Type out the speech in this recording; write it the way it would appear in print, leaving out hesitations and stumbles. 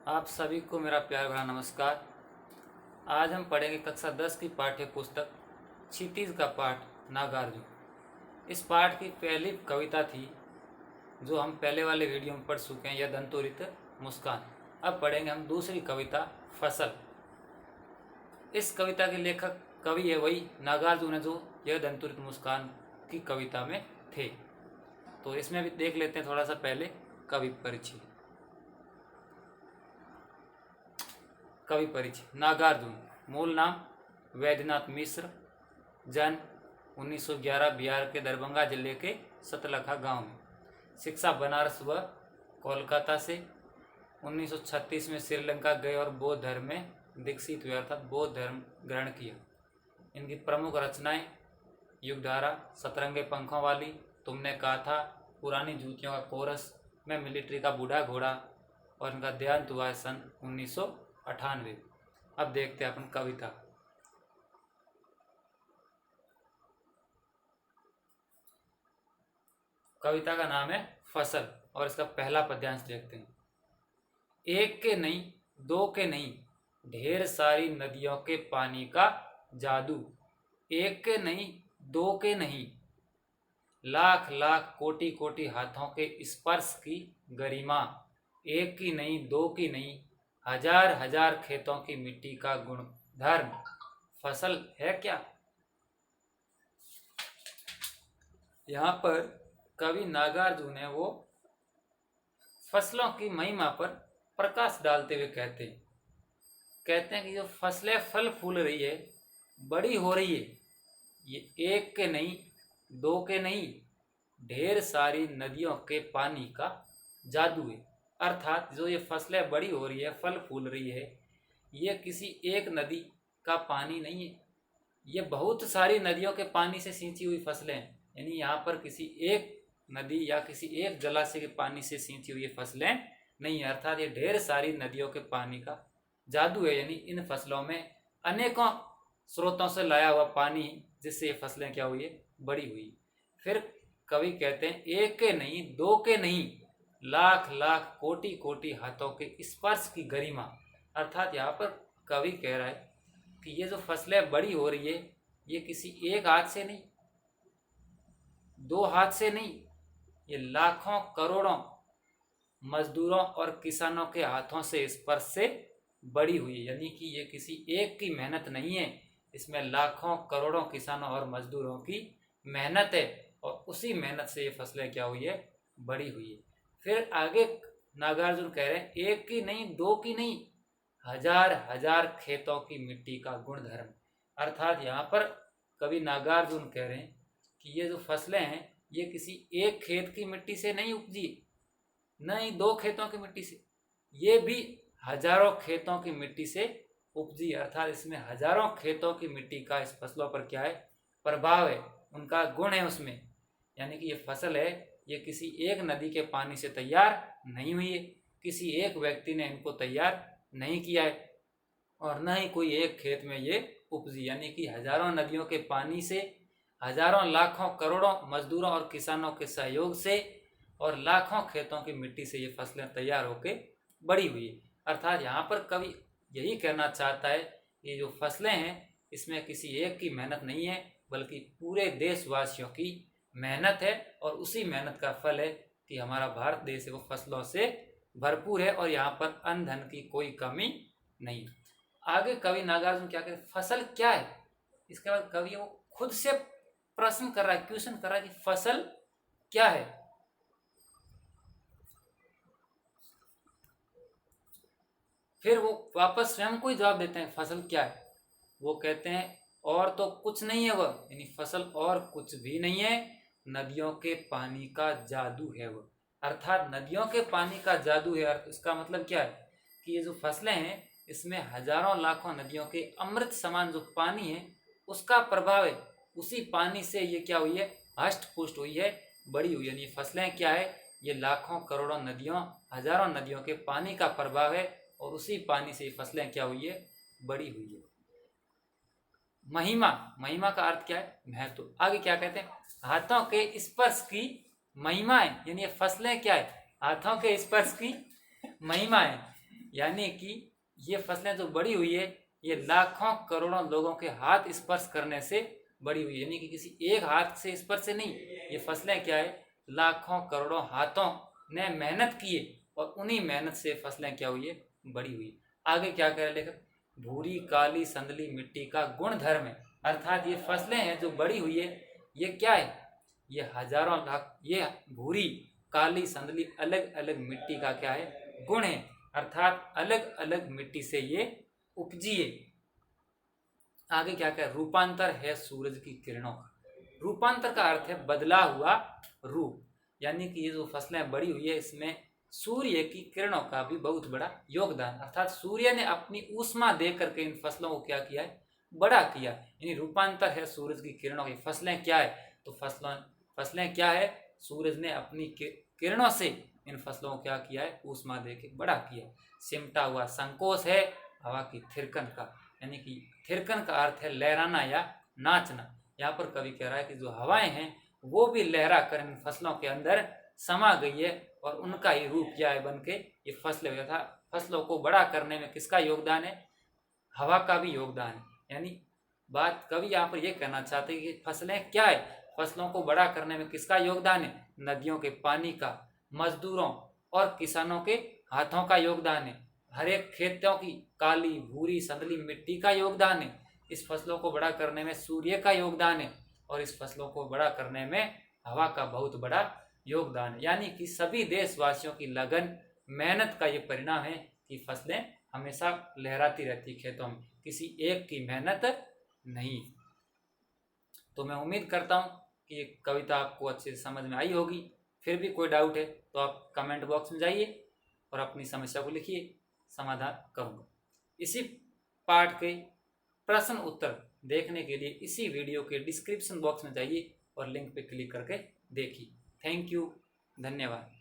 आप सभी को मेरा प्यार भरा नमस्कार। आज हम पढ़ेंगे कक्षा 10 की पाठ्य पुस्तक क्षितिज का पाठ नागार्जुन। इस पाठ की पहली कविता थी जो हम पहले वाले वीडियो में पढ़ चुके हैं, यह दंतोरित मुस्कान। अब पढ़ेंगे हम दूसरी कविता फसल। इस कविता के लेखक कवि है वही नागार्जुन है जो यह दंतोरित मुस्कान की कविता में थे। तो इसमें भी देख लेते हैं थोड़ा सा पहले कवि परिचय। कवि परिचय। नागार्जुन मूल नाम वैद्यनाथ मिश्र, जन्म 1911 बिहार के दरभंगा जिले के सतलखा गांव में। शिक्षा बनारस व कोलकाता से। 1936 में श्रीलंका गए और बौद्ध धर्म में दीक्षित हुए अर्थात बौद्ध धर्म ग्रहण किया। इनकी प्रमुख रचनाएं युगधारा, सतरंगे पंखों वाली, तुमने कहा था, पुरानी जूतियों का कोरस, मैं मिलिट्री का बूढ़ा घोड़ा और इनका देहांत हुआ है सन 1998। अब देखते हैं अपन कविता। कविता का नाम है फसल और इसका पहला पद्यांश देखते हैं। एक के नहीं, दो के नहीं, ढेर सारी नदियों के पानी का जादू। एक के नहीं, दो के नहीं, लाख लाख कोटि कोटि हाथों के स्पर्श की गरिमा। एक की नहीं, दो की नहीं, हजार हजार खेतों की मिट्टी का गुणधर्म। फसल है क्या? यहाँ पर कवि नागार्जुन है वो फसलों की महिमा पर प्रकाश डालते हुए कहते हैं कि जो फसलें फल फूल रही है, बड़ी हो रही है, ये एक के नहीं, दो के नहीं, ढेर सारी नदियों के पानी का जादू है। अर्थात जो ये फसलें बड़ी हो रही है, फल फूल रही है, ये किसी एक नदी का पानी नहीं है, ये बहुत सारी नदियों के पानी से सिंची हुई फसलें हैं। यानी यहाँ पर किसी एक नदी या किसी एक जलाशय के पानी से सिंची हुई फसलें नहीं है, अर्थात ये ढेर सारी नदियों के पानी का जादू है। यानी इन फसलों में अनेकों स्रोतों से लाया हुआ पानी जिससे ये फसलें क्या हुई है, बड़ी हुई। फिर कवि कहते हैं एक के नहीं, दो के नहीं, लाख लाख कोटि कोटि हाथों के स्पर्श की गरिमा। अर्थात यहाँ पर कवि कह रहा है कि ये जो फसलें बड़ी हो रही है, ये किसी एक हाथ से नहीं, दो हाथ से नहीं, ये लाखों करोड़ों मजदूरों और किसानों के हाथों से स्पर्श से बड़ी हुई है। यानी कि ये किसी एक की मेहनत नहीं है, इसमें लाखों करोड़ों किसानों और मजदूरों की मेहनत है और उसी मेहनत से ये फसलें क्या हुई है, बड़ी हुई है। फिर आगे नागार्जुन कह रहे हैं एक की नहीं, दो की नहीं, हजार हजार खेतों की मिट्टी का गुणधर्म। अर्थात यहाँ पर कवि नागार्जुन कह रहे हैं कि ये जो फसलें हैं, ये किसी एक खेत की मिट्टी से नहीं उपजी, न ही दो खेतों की मिट्टी से, ये भी हजारों खेतों की मिट्टी से उपजी। अर्थात इसमें हजारों खेतों की मिट्टी का इस फसलों पर क्या है, प्रभाव है, उनका गुण है उसमें। यानी कि ये फसल है, ये किसी एक नदी के पानी से तैयार नहीं हुई है, किसी एक व्यक्ति ने इनको तैयार नहीं किया है और न ही कोई एक खेत में ये उपजी। यानी कि हजारों नदियों के पानी से, हजारों लाखों करोड़ों मजदूरों और किसानों के सहयोग से और लाखों खेतों की मिट्टी से ये फसलें तैयार होकर बड़ी हुई है। अर्थात यहाँ पर कवि यही कहना चाहता है कि जो फसलें हैं इसमें किसी एक की मेहनत नहीं है, बल्कि पूरे देशवासियों की मेहनत है और उसी मेहनत का फल है कि हमारा भारत देश है वो फसलों से भरपूर है और यहाँ पर अन्न धन की कोई कमी नहीं। आगे कवि नागार्जुन क्या कहते, फसल क्या है? इसके बाद कवि वो खुद से प्रश्न कर रहा है, क्वेश्चन कर रहा है कि फसल क्या है। फिर वो वापस स्वयं को ही जवाब देते हैं फसल क्या है। वो कहते हैं और तो कुछ नहीं है वह, यानी फसल और कुछ भी नहीं है, नदियों के पानी का जादू है वह। अर्थात नदियों के पानी का जादू है। इसका मतलब क्या है कि ये जो फसलें हैं इसमें हजारों लाखों नदियों के अमृत समान जो पानी है उसका प्रभाव है, उसी पानी से ये क्या हुई है, हष्ट पुष्ट हुई है, बड़ी हुई। यानी फसलें क्या है, ये लाखों करोड़ों नदियों, हजारों नदियों के पानी का प्रभाव है और उसी पानी से ये फसलें क्या हुई है, बड़ी हुई है। महिमा, महिमा का अर्थ क्या है, महत्व। आगे क्या कहते हैं, हाथों के स्पर्श की महिमा है। यानी ये फसलें क्या है, हाथों के स्पर्श की महिमा है। यानी कि ये फसलें जो बड़ी हुई है ये लाखों करोड़ों लोगों के हाथ स्पर्श करने से बड़ी हुई है, यानी कि किसी एक हाथ से स्पर्श से नहीं। ये फसलें क्या है, लाखों करोड़ों हाथों ने मेहनत की है और उन्हीं मेहनत से फसलें क्या हुई है, बड़ी हुई। आगे क्या कह रहे लेखक, भूरी काली संदली मिट्टी का गुण धर्म है, अर्थात ये फसलें हैं जो बड़ी हुई है, ये क्या है, ये हजारों लाख, ये भूरी काली संदली अलग अलग मिट्टी का क्या है, गुण है, अर्थात अलग अलग मिट्टी से ये उपजी है। आगे क्या कह, रूपांतर है सूरज की किरणों का। रूपांतर का अर्थ है बदला हुआ रूप, यानी कि ये जो फसलें बड़ी हुई है इसमें सूर्य की किरणों का भी बहुत बड़ा योगदान, अर्थात सूर्य ने अपनी ऊष्मा दे करके इन फसलों को क्या किया है, बड़ा किया। यानी रूपांतर है सूरज की किरणों की। फसलें क्या है, तो फसलें क्या है, सूरज ने अपनी किरणों से इन फसलों को क्या किया है, ऊष्मा दे के बड़ा किया। सिमटा हुआ संकोच है हवा की थिरकन का, यानी कि थिरकन का अर्थ है लहराना या नाचना। यहाँ पर कवि कह रहा है कि जो हवाएं हैं वो भी लहरा कर इन फसलों के अंदर समा गई है और उनका ही रूप क्या है, बन के ये फसलें हुआ था। फसलों को बड़ा करने में किसका योगदान है, हवा का भी योगदान है। यानी बात कवि यहाँ पर यह कहना चाहते हैं कि फसलें क्या है, फसलों को बड़ा करने में किसका योगदान है, नदियों के पानी का, मजदूरों और किसानों के हाथों का योगदान है, हर एक खेतों की काली भूरी संदली मिट्टी का योगदान है। इस फसलों को बड़ा करने में सूर्य का योगदान है और इस फसलों को बड़ा करने में हवा का बहुत बड़ा योगदान है। यानी कि सभी देशवासियों की लगन मेहनत का ये परिणाम है कि फसलें हमेशा लहराती रहती खेतों में, किसी एक की मेहनत नहीं। तो मैं उम्मीद करता हूँ कि ये कविता आपको अच्छे से समझ में आई होगी। फिर भी कोई डाउट है तो आप कमेंट बॉक्स में जाइए और अपनी समस्या को लिखिए, समाधान करूँगा। इसी पाठ के प्रश्न उत्तर देखने के लिए इसी वीडियो के डिस्क्रिप्शन बॉक्स में जाइए और लिंक पे क्लिक करके देखिए। थैंक यू, धन्यवाद।